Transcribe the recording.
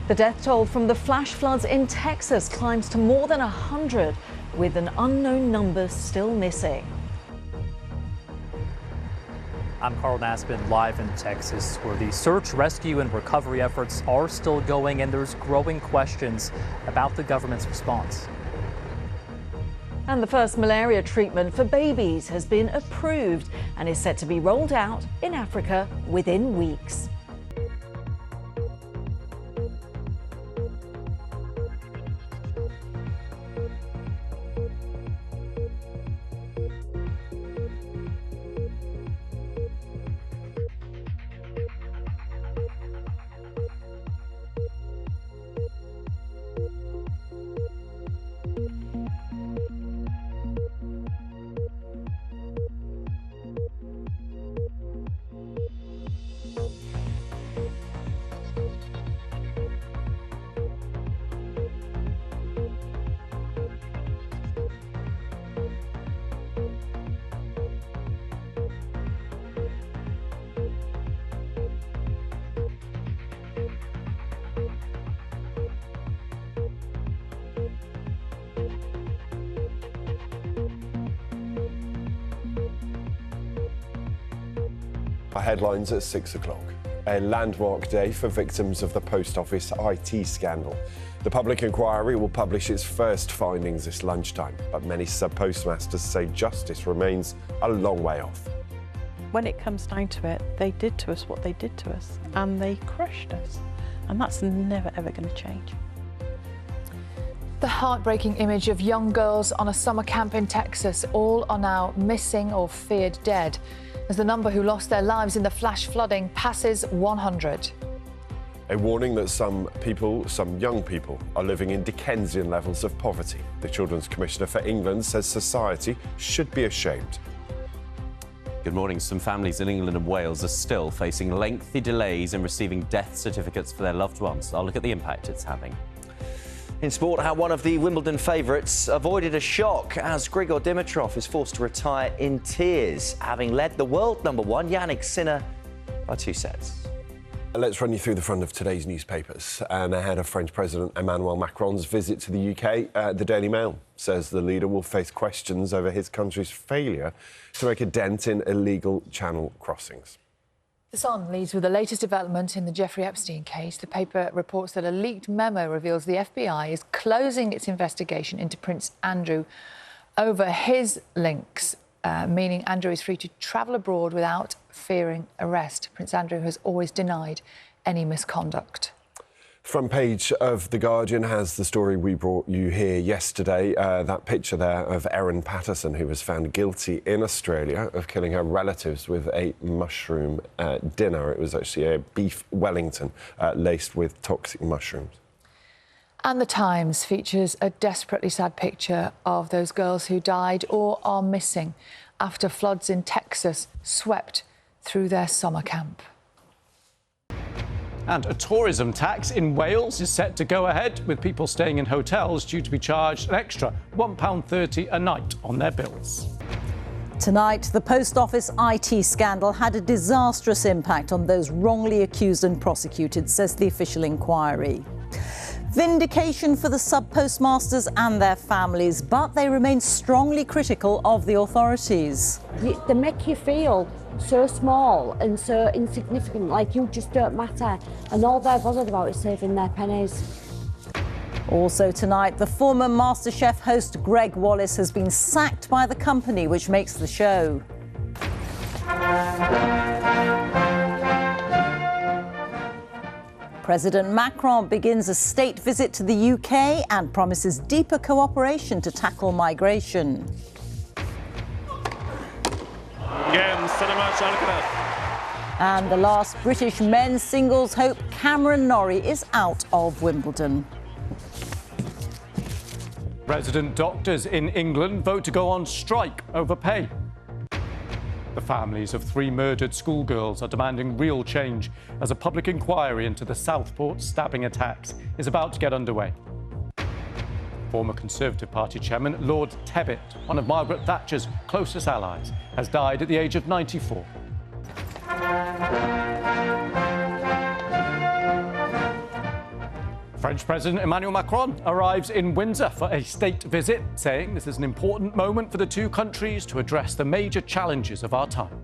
The death toll from the flash floods in Texas climbs to more than 100, with an unknown number still missing. I'm Carl Naspin, live in Texas, where the search, rescue and recovery efforts are still going, and there's growing questions about the government's response. And the first malaria treatment for babies has been approved and is set to be rolled out in Africa within weeks. Our headlines at 6 o'clock. A landmark day for victims of the Post Office IT scandal. The public inquiry will publish its first findings this lunchtime, but many sub-postmasters say justice remains a long way off. When it comes down to it, they did to us what they did to us, and they crushed us. And that's never, ever going to change. The heartbreaking image of young girls on a summer camp in Texas. All are now missing or feared dead, as the number who lost their lives in the flash flooding passes 100. A warning that some young people, are living in Dickensian levels of poverty. The Children's Commissioner for England says society should be ashamed. Good morning. Some families in England and Wales are still facing lengthy delays in receiving death certificates for their loved ones. I'll look at the impact it's having. In sport, how one of the Wimbledon favourites avoided a shock as Grigor Dimitrov is forced to retire in tears, having led the world number one, Jannik Sinner, by 2 sets. Let's run you through the front of today's newspapers. And ahead of French President Emmanuel Macron's visit to the UK, the Daily Mail says the leader will face questions over his country's failure to make a dent in illegal Channel crossings. The Sun leads with the latest development in the Jeffrey Epstein case. The paper reports that a leaked memo reveals the FBI is closing its investigation into Prince Andrew over his links, meaning Andrew is free to travel abroad without fearing arrest. Prince Andrew has always denied any misconduct. Front page of The Guardian has the story we brought you here yesterday. That picture there of Erin Patterson, who was found guilty in Australia of killing her relatives with a mushroom dinner. It was actually a beef Wellington laced with toxic mushrooms. And The Times features a desperately sad picture of those girls who died or are missing after floods in Texas swept through their summer camp. And a tourism tax in Wales is set to go ahead, with people staying in hotels due to be charged an extra £1.30 a night on their bills. Tonight, the Post Office IT scandal had a disastrous impact on those wrongly accused and prosecuted, says the official inquiry. Vindication for the sub-postmasters and their families, but they remain strongly critical of the authorities. They make you feel so small and so insignificant, like you just don't matter, and all they're bothered about is saving their pennies. Also tonight, the former MasterChef host Greg Wallace has been sacked by the company which makes the show. President Macron begins a state visit to the UK and promises deeper cooperation to tackle migration. And the last British men's singles hope, Cameron Norrie, is out of Wimbledon. Resident doctors in England vote to go on strike over pay. The families of 3 murdered schoolgirls are demanding real change as a public inquiry into the Southport stabbing attacks is about to get underway. Former Conservative Party chairman Lord Tebbit, one of Margaret Thatcher's closest allies, has died at the age of 94. French President Emmanuel Macron arrives in Windsor for a state visit, saying this is an important moment for the two countries to address the major challenges of our time.